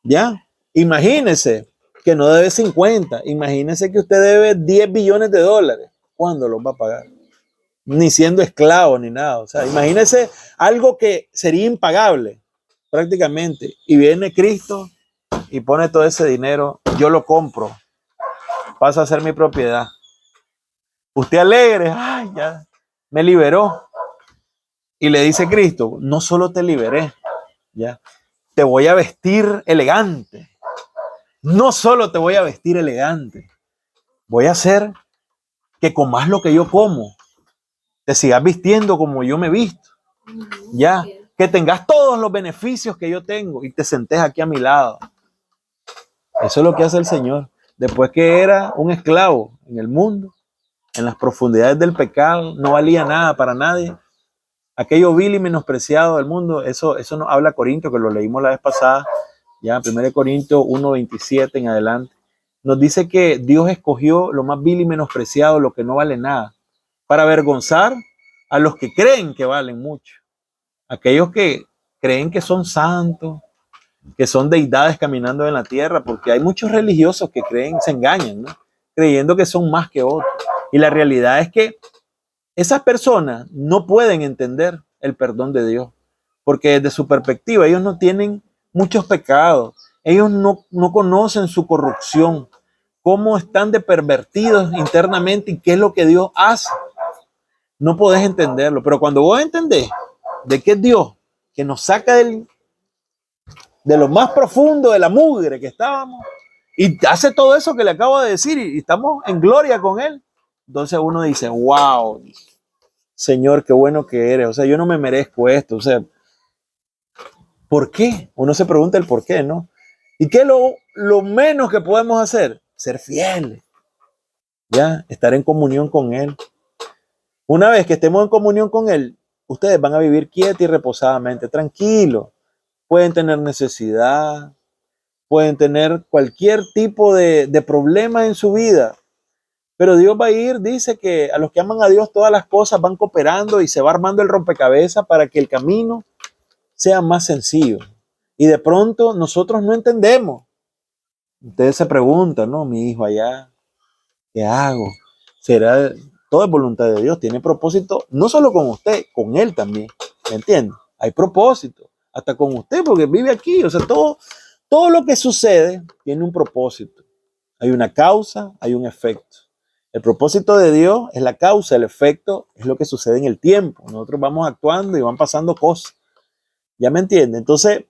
Speaker 1: ¿Ya? Imagínese que no debe 50, imagínese que usted debe 10 billones de dólares. ¿Cuándo los va a pagar? Ni siendo esclavo ni nada. O sea, imagínese algo que sería impagable prácticamente. Y viene Cristo y pone todo ese dinero, yo lo compro, pasa a ser mi propiedad. Usted alegre, ay, ya me liberó. Y le dice Cristo, no solo te liberé, ya, te voy a vestir elegante. No solo te voy a vestir elegante, voy a hacer que comas lo que yo como, te sigas vistiendo como yo me visto, ya, que tengas todos los beneficios que yo tengo y te sentes aquí a mi lado. Eso es lo que hace el Señor. Después que era un esclavo en el mundo, en las profundidades del pecado, no valía nada para nadie. Aquello vil y menospreciado del mundo, eso nos habla Corinto, que lo leímos la vez pasada, ya 1 Corintios 1:27 en adelante. Nos dice que Dios escogió lo más vil y menospreciado, lo que no vale nada, para avergonzar a los que creen que valen mucho. Aquellos que creen que son santos, que son deidades caminando en la tierra, porque hay muchos religiosos que creen, se engañan, ¿no? Creyendo que son más que otros. Y la realidad es que esas personas no pueden entender el perdón de Dios, porque desde su perspectiva ellos no tienen muchos pecados, ellos no conocen su corrupción, cómo están de pervertidos internamente y qué es lo que Dios hace. No podés entenderlo, pero cuando vos entendés de que es Dios que nos saca de lo más profundo de la mugre que estábamos y hace todo eso que le acabo de decir y estamos en gloria con Él, entonces uno dice, wow, Señor, qué bueno que eres. O sea, yo no me merezco esto. O sea, ¿por qué? Uno se pregunta el por qué, ¿no? ¿Y qué es lo menos que podemos hacer? Ser fieles. Ya, estar en comunión con Él. Una vez que estemos en comunión con Él, ustedes van a vivir quietos y reposadamente, tranquilos. Pueden tener necesidad, pueden tener cualquier tipo de problema en su vida. Pero Dios va a ir, dice que a los que aman a Dios todas las cosas van cooperando y se va armando el rompecabezas para que el camino sea más sencillo. Y de pronto nosotros no entendemos. Ustedes se preguntan, ¿no? Mi hijo allá, ¿qué hago? ¿Será? Todo es voluntad de Dios, tiene propósito, no solo con usted, con Él también. ¿Me entiende? Hay propósito. hasta con usted, porque vive aquí. O sea, todo lo que sucede tiene un propósito. Hay una causa, hay un efecto. El propósito de Dios es la causa, el efecto es lo que sucede en el tiempo. Nosotros vamos actuando y van pasando cosas. ¿Ya me entiende? Entonces,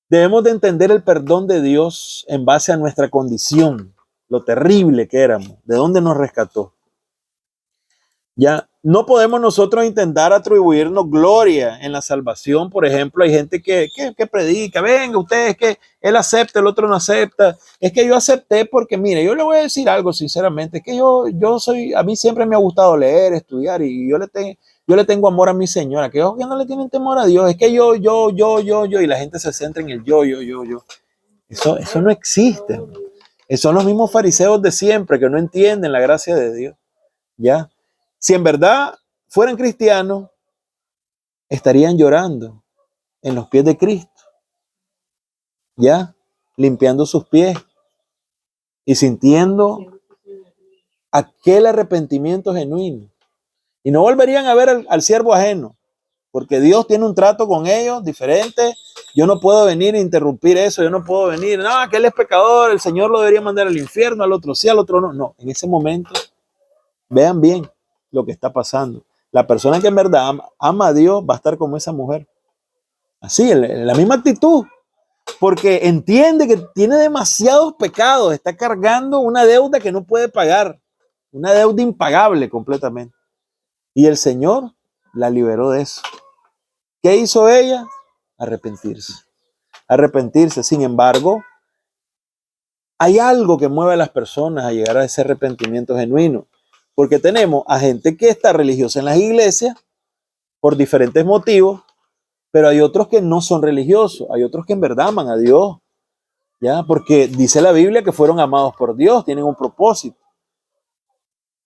Speaker 1: debemos de entender el perdón de Dios en base a nuestra condición, lo terrible que éramos, de dónde nos rescató. Ya no podemos nosotros intentar atribuirnos gloria en la salvación. Por ejemplo, hay gente que predica, venga, ustedes que él acepta, el otro no acepta. Es que yo acepté porque, mire, yo le voy a decir algo sinceramente, es que a mí siempre me ha gustado leer, estudiar y yo le tengo amor a mi señora, que ellos que no le tienen temor a Dios, es que yo, y la gente se centra en el yo. Eso no existe. Son los mismos fariseos de siempre que no entienden la gracia de Dios. ¿Ya? Si en verdad fueran cristianos, estarían llorando en los pies de Cristo, ¿ya? Limpiando sus pies y sintiendo aquel arrepentimiento genuino. Y no volverían a ver al siervo ajeno, porque Dios tiene un trato con ellos diferente. Yo no puedo venir a interrumpir eso, yo no puedo venir, no, que él es pecador, el Señor lo debería mandar al infierno, al otro sí, al otro no. No, en ese momento, vean bien lo que está pasando. La persona que en verdad ama a Dios va a estar como esa mujer. Así, en la misma actitud. Porque entiende que tiene demasiados pecados. Está cargando una deuda que no puede pagar. Una deuda impagable completamente. Y el Señor la liberó de eso. ¿Qué hizo ella? Arrepentirse. Arrepentirse. Sin embargo, hay algo que mueve a las personas a llegar a ese arrepentimiento genuino. Porque tenemos a gente que está religiosa en las iglesias por diferentes motivos, pero hay otros que no son religiosos, hay otros que en verdad aman a Dios, ¿ya? Porque dice la Biblia que fueron amados por Dios, tienen un propósito.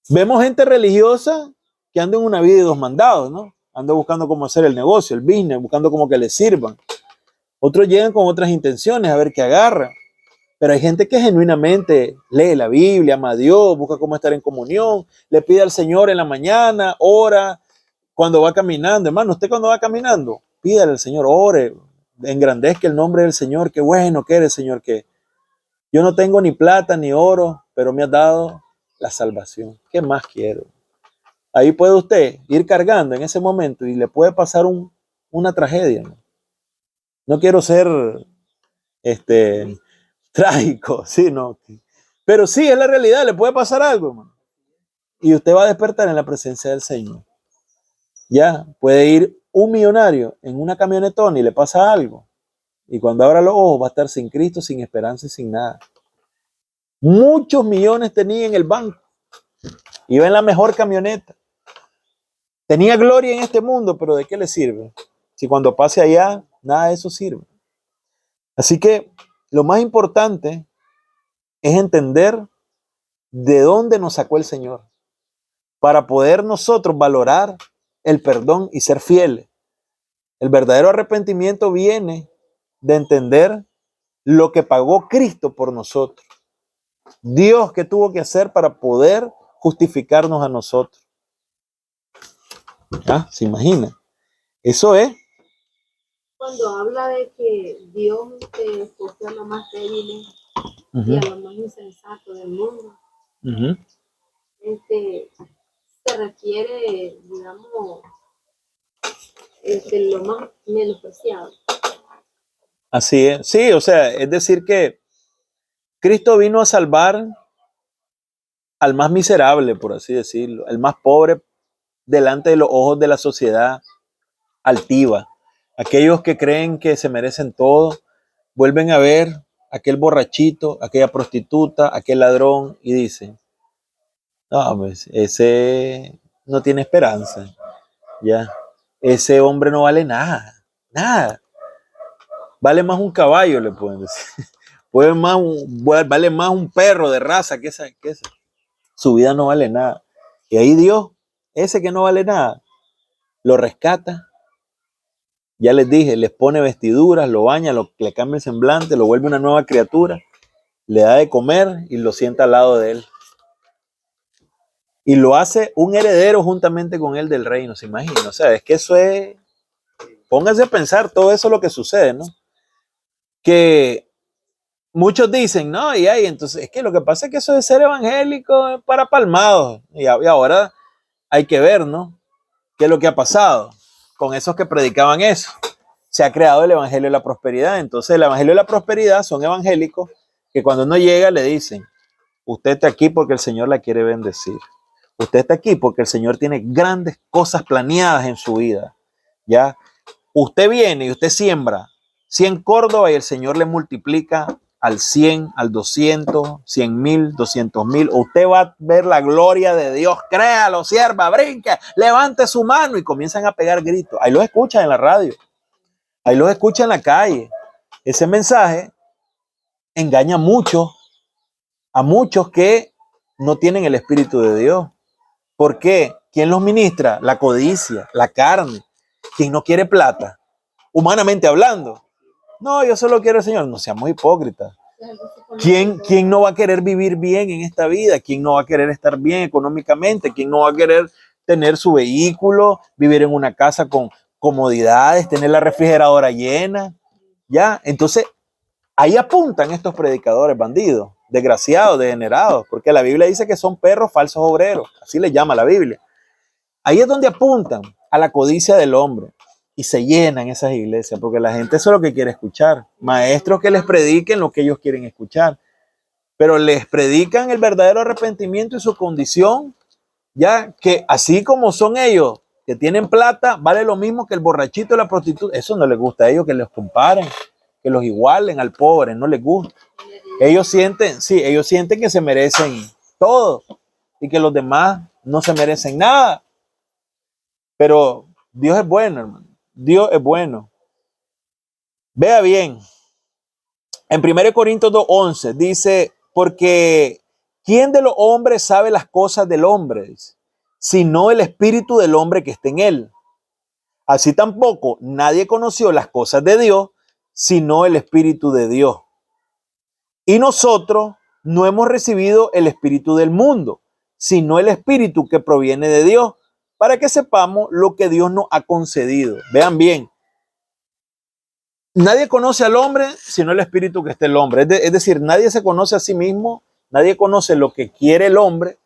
Speaker 1: Vemos gente religiosa que anda en una vida de dos mandados, ¿no? Anda buscando cómo hacer el negocio, el business, buscando cómo que les sirvan. Otros llegan con otras intenciones, a ver qué agarra. Pero hay gente que genuinamente lee la Biblia, ama a Dios, busca cómo estar en comunión, le pide al Señor en la mañana, ora, cuando va caminando. Hermano, usted cuando va caminando, pídale al Señor, ore, engrandezca el nombre del Señor, qué bueno que eres, Señor, que yo no tengo ni plata ni oro, pero me has dado la salvación. ¿Qué más quiero? Ahí puede usted ir cargando en ese momento y le puede pasar una tragedia, ¿no? No quiero ser trágico, sí, no. Pero sí, es la realidad, le puede pasar algo, hermano. Y usted va a despertar en la presencia del Señor. Ya, puede ir un millonario en una camionetona y le pasa algo. Y cuando abra los ojos va a estar sin Cristo, sin esperanza y sin nada. Muchos millones tenía en el banco. Iba en la mejor camioneta. Tenía gloria en este mundo, pero ¿de qué le sirve? Si cuando pase allá, nada de eso sirve. Así que lo más importante es entender de dónde nos sacó el Señor para poder nosotros valorar el perdón y ser fieles. El verdadero arrepentimiento viene de entender lo que pagó Cristo por nosotros. Dios, ¿qué tuvo que hacer para poder justificarnos a nosotros? ¿Ah? ¿Se imagina? Eso es.
Speaker 2: Cuando habla de que Dios escogió a los más débiles y a los más insensatos del mundo, se refiere, digamos, lo más menospreciado.
Speaker 1: Así es. Sí, o sea, es decir que Cristo vino a salvar al más miserable, por así decirlo, el más pobre delante de los ojos de la sociedad altiva. Aquellos que creen que se merecen todo, vuelven a ver aquel borrachito, aquella prostituta, aquel ladrón y dicen, no, pues ese no tiene esperanza, ya. Ese hombre no vale nada, nada. Vale más un caballo, le pueden decir. Vale más un perro de raza que esa. Su vida no vale nada. Y ahí Dios, ese que no vale nada, lo rescata. Ya les dije, les pone vestiduras, lo baña, le cambia el semblante, lo vuelve una nueva criatura, le da de comer y lo sienta al lado de él. Y lo hace un heredero juntamente con él del reino, ¿se imagina? O sea, es que eso es pónganse a pensar todo eso lo que sucede, ¿no? Que muchos dicen, no, y ahí, entonces, es que lo que pasa es que eso de ser evangélico es para palmados. Y ahora hay que ver, ¿no? ¿Qué es lo que ha pasado con esos que predicaban eso? Se ha creado el evangelio de la prosperidad. Entonces, el evangelio de la prosperidad son evangélicos que cuando uno llega le dicen, usted está aquí porque el Señor la quiere bendecir. Usted está aquí porque el Señor tiene grandes cosas planeadas en su vida. ¿Ya? Usted viene y usted siembra 100 Córdoba y el Señor le multiplica al 100, al 200, 100,000, 200,000. Usted va a ver la gloria de Dios. Créalo, sierva, brinque, levante su mano y comienzan a pegar gritos. Ahí los escuchan en la radio. Ahí los escuchan en la calle. Ese mensaje engaña mucho a muchos que no tienen el Espíritu de Dios. ¿Por qué? ¿Quién los ministra? La codicia, la carne. ¿Quién no quiere plata? Humanamente hablando. No, yo solo quiero al Señor. No seamos hipócritas. ¿Quién no va a querer vivir bien en esta vida? ¿Quién no va a querer estar bien económicamente? ¿Quién no va a querer tener su vehículo, vivir en una casa con comodidades, tener la refrigeradora llena? ¿Ya? Entonces, ahí apuntan estos predicadores bandidos, desgraciados, degenerados, porque la Biblia dice que son perros falsos obreros, así le llama la Biblia. Ahí es donde apuntan a la codicia del hombre y se llenan esas iglesias, porque la gente eso es lo que quiere escuchar, maestros que les prediquen lo que ellos quieren escuchar, pero les predican el verdadero arrepentimiento y su condición, ya que así como son ellos, que tienen plata, vale lo mismo que el borrachito y la prostituta. Eso no les gusta a ellos, que los comparen, que los igualen al pobre, no les gusta. Ellos sienten, sí, ellos sienten que se merecen todo y que los demás no se merecen nada. Pero Dios es bueno, hermano. Dios es bueno. Vea bien. En 1 Corintios 2:11 dice, porque ¿quién de los hombres sabe las cosas del hombre? Sino el espíritu del hombre que está en él. Así tampoco nadie conoció las cosas de Dios, sino el espíritu de Dios. Y nosotros no hemos recibido el espíritu del mundo, sino el espíritu que proviene de Dios, para que sepamos lo que Dios nos ha concedido. Vean bien. Nadie conoce al hombre sino el espíritu que está en el hombre. Es decir, nadie se conoce a sí mismo, nadie conoce lo que quiere el hombre,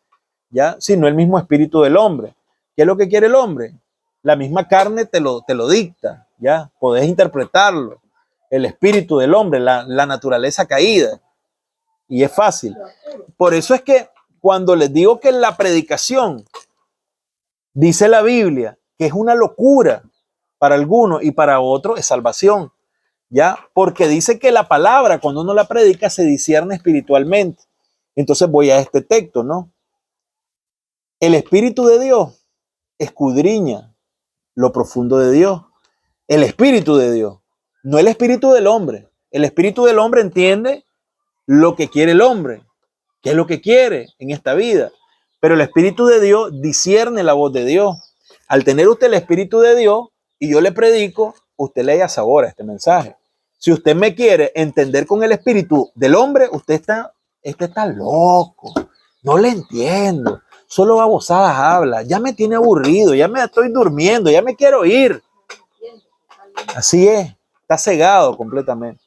Speaker 1: ¿ya? Sino el mismo espíritu del hombre. ¿Qué es lo que quiere el hombre? La misma carne te lo dicta, ¿ya? Podés interpretarlo. El espíritu del hombre, la naturaleza caída. Y es fácil. Por eso es que cuando les digo que la predicación, dice la Biblia, que es una locura para algunos y para otros es salvación. ¿Ya? Porque dice que la palabra, cuando uno la predica, se discierne espiritualmente. Entonces voy a este texto, ¿no? El Espíritu de Dios escudriña lo profundo de Dios. El Espíritu de Dios, no el espíritu del hombre. El espíritu del hombre entiende lo que quiere el hombre, qué es lo que quiere en esta vida. Pero el Espíritu de Dios discierne la voz de Dios. Al tener usted el Espíritu de Dios y yo le predico, usted le da sabor a este mensaje. Si usted me quiere entender con el espíritu del hombre, usted está loco. No le entiendo. Solo babosadas habla. Ya me tiene aburrido. Ya me estoy durmiendo. Ya me quiero ir. Así es. Está cegado completamente.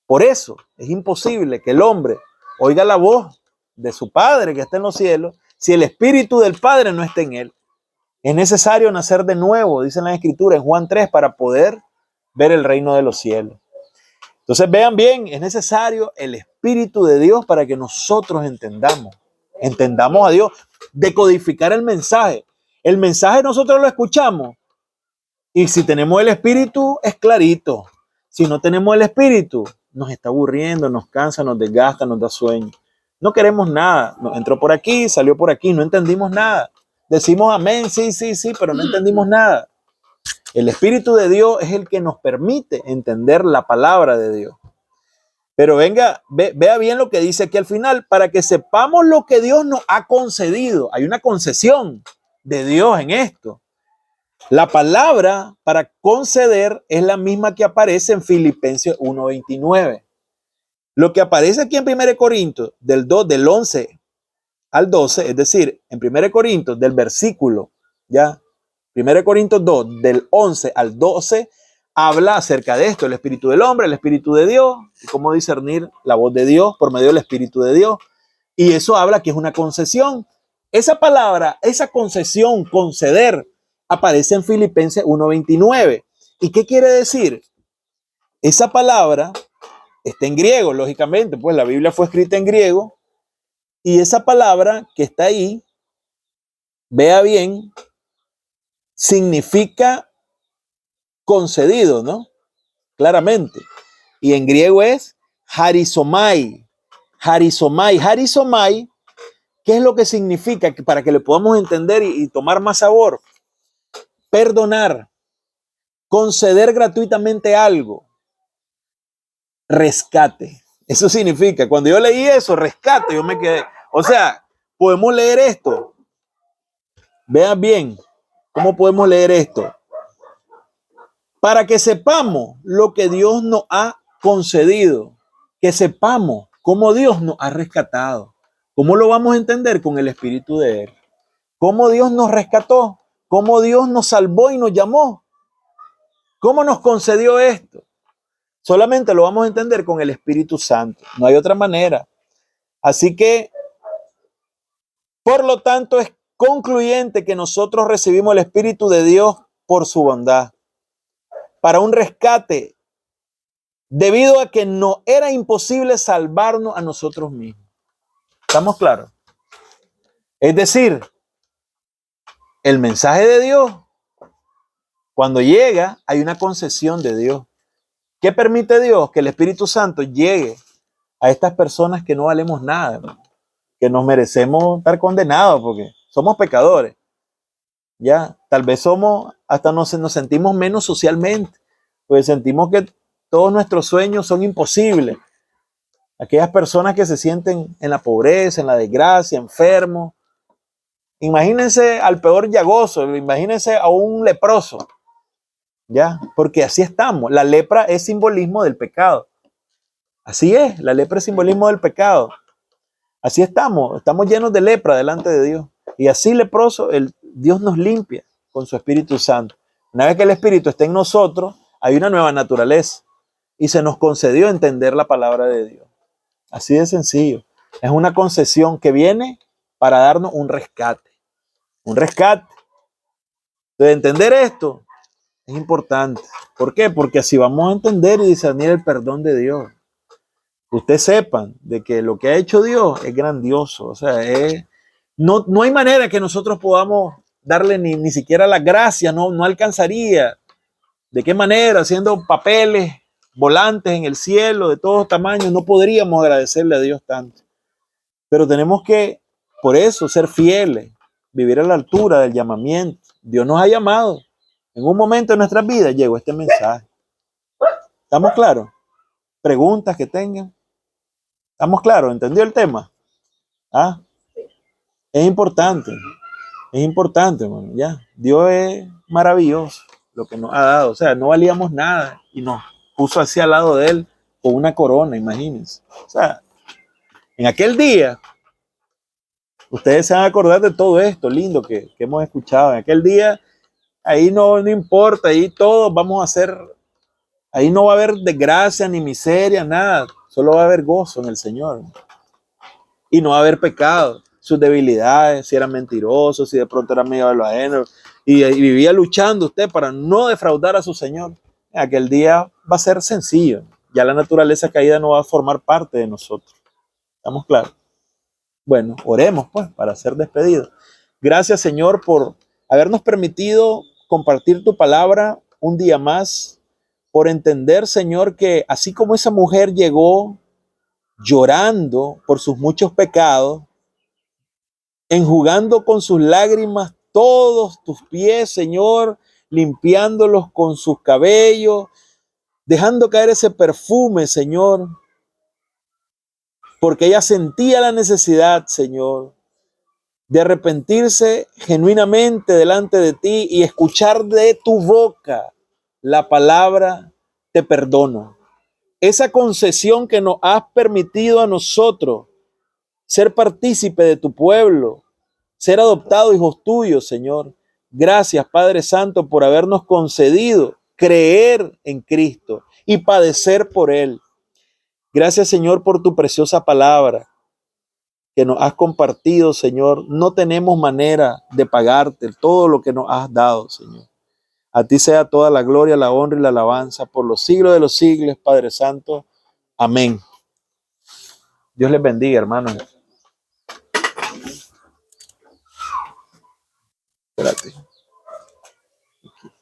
Speaker 1: Por eso es imposible que el hombre oiga la voz de su Padre que está en los cielos si el espíritu del Padre no está en él. Es necesario nacer de nuevo, dice en la Escritura, en Juan 3, para poder ver el reino de los cielos. Entonces vean bien, es necesario el Espíritu de Dios para que nosotros entendamos a Dios, decodificar el mensaje. El mensaje nosotros lo escuchamos y si tenemos el Espíritu es clarito. Si no tenemos el Espíritu, nos está aburriendo, nos cansa, nos desgasta, nos da sueño. No queremos nada. Nos entró por aquí, salió por aquí, no entendimos nada. Decimos amén, sí, pero no entendimos nada. El Espíritu de Dios es el que nos permite entender la palabra de Dios. Pero venga, vea bien lo que dice aquí al final, para que sepamos lo que Dios nos ha concedido. Hay una concesión de Dios en esto. La palabra para conceder es la misma que aparece en Filipenses 1:29. Lo que aparece aquí en 1 Corintios del 11 al 12, es decir, en 1 Corintios del versículo, ya, 1 Corintios 2, del 11 al 12, habla acerca de esto, el espíritu del hombre, el espíritu de Dios, y cómo discernir la voz de Dios por medio del espíritu de Dios. Y eso habla que es una concesión. Esa palabra, esa concesión, conceder, aparece en Filipenses 1:29. ¿Y qué quiere decir? Esa palabra está en griego, lógicamente, pues la Biblia fue escrita en griego, y esa palabra que está ahí, vea bien, significa concedido, ¿no? Claramente. Y en griego es harizomai. Harizomai. Harizomai, ¿qué es lo que significa? Para que le podamos entender y tomar más sabor. Perdonar, conceder gratuitamente algo, rescate. Eso significa, cuando yo leí eso, rescate, yo me quedé. O sea, podemos leer esto. Vean bien, ¿cómo podemos leer esto? Para que sepamos lo que Dios nos ha concedido, que sepamos cómo Dios nos ha rescatado. ¿Cómo lo vamos a entender? Con el Espíritu de Él. ¿Cómo Dios nos rescató? ¿Cómo Dios nos salvó y nos llamó? ¿Cómo nos concedió esto? Solamente lo vamos a entender con el Espíritu Santo. No hay otra manera. Así que, por lo tanto, es concluyente que nosotros recibimos el Espíritu de Dios por su bondad, para un rescate, debido a que no era imposible salvarnos a nosotros mismos. ¿Estamos claros? Es decir, el mensaje de Dios, cuando llega, hay una concesión de Dios. ¿Qué permite Dios? Que el Espíritu Santo llegue a estas personas que no valemos nada, hermano, que nos merecemos estar condenados porque somos pecadores. Ya, tal vez hasta nos sentimos menos socialmente, pues sentimos que todos nuestros sueños son imposibles. Aquellas personas que se sienten en la pobreza, en la desgracia, enfermos. Imagínense al peor llagoso, imagínense a un leproso, ya, porque así estamos. La lepra es simbolismo del pecado. Así es, la lepra es simbolismo del pecado. Así estamos llenos de lepra delante de Dios. Y así leproso, Dios nos limpia con su Espíritu Santo. Una vez que el Espíritu está en nosotros, hay una nueva naturaleza. Y se nos concedió entender la palabra de Dios. Así de sencillo. Es una concesión que viene para darnos un rescate. Un rescate. De entender esto es importante. ¿Por qué? Porque así vamos a entender y discernir el perdón de Dios. Ustedes sepan de que lo que ha hecho Dios es grandioso. O sea, no hay manera que nosotros podamos darle ni siquiera las gracias, no alcanzaría. ¿De qué manera? Haciendo papeles, volantes en el cielo de todos tamaños, no podríamos agradecerle a Dios tanto. Pero tenemos que, por eso, ser fieles, vivir a la altura del llamamiento. Dios nos ha llamado. En un momento de nuestras vidas llegó este mensaje. ¿Estamos claros? Preguntas que tengan. ¿Estamos claros? ¿Entendió el tema? ¿Ah? Es importante, hermano, ya. Dios es maravilloso lo que nos ha dado. O sea, no valíamos nada y nos puso así al lado de Él con una corona, imagínense. O sea, en aquel día, ustedes se van a acordar de todo esto lindo que hemos escuchado. En aquel día, ahí no importa, ahí todos vamos a hacer, ahí no va a haber desgracia ni miseria, nada. Solo va a haber gozo en el Señor. Y no va a haber pecado. Sus debilidades, si era mentiroso, si de pronto era amigo de los ajenos, y vivía luchando usted para no defraudar a su Señor. Aquel día va a ser sencillo. Ya la naturaleza caída no va a formar parte de nosotros. ¿Estamos claros? Bueno, oremos pues para ser despedidos. Gracias, Señor, por habernos permitido compartir tu palabra un día más, por entender, Señor, que así como esa mujer llegó llorando por sus muchos pecados, enjugando con sus lágrimas todos tus pies, Señor, limpiándolos con sus cabellos, dejando caer ese perfume, Señor, porque ella sentía la necesidad, Señor, de arrepentirse genuinamente delante de ti y escuchar de tu boca la palabra te perdono. Esa concesión que nos has permitido a nosotros ser partícipe de tu pueblo, ser adoptados hijos tuyos, Señor. Gracias, Padre Santo, por habernos concedido creer en Cristo y padecer por Él. Gracias, Señor, por tu preciosa palabra que nos has compartido, Señor. No tenemos manera de pagarte todo lo que nos has dado, Señor. A ti sea toda la gloria, la honra y la alabanza por los siglos de los siglos, Padre Santo. Amén. Dios les bendiga, hermanos. Espérate.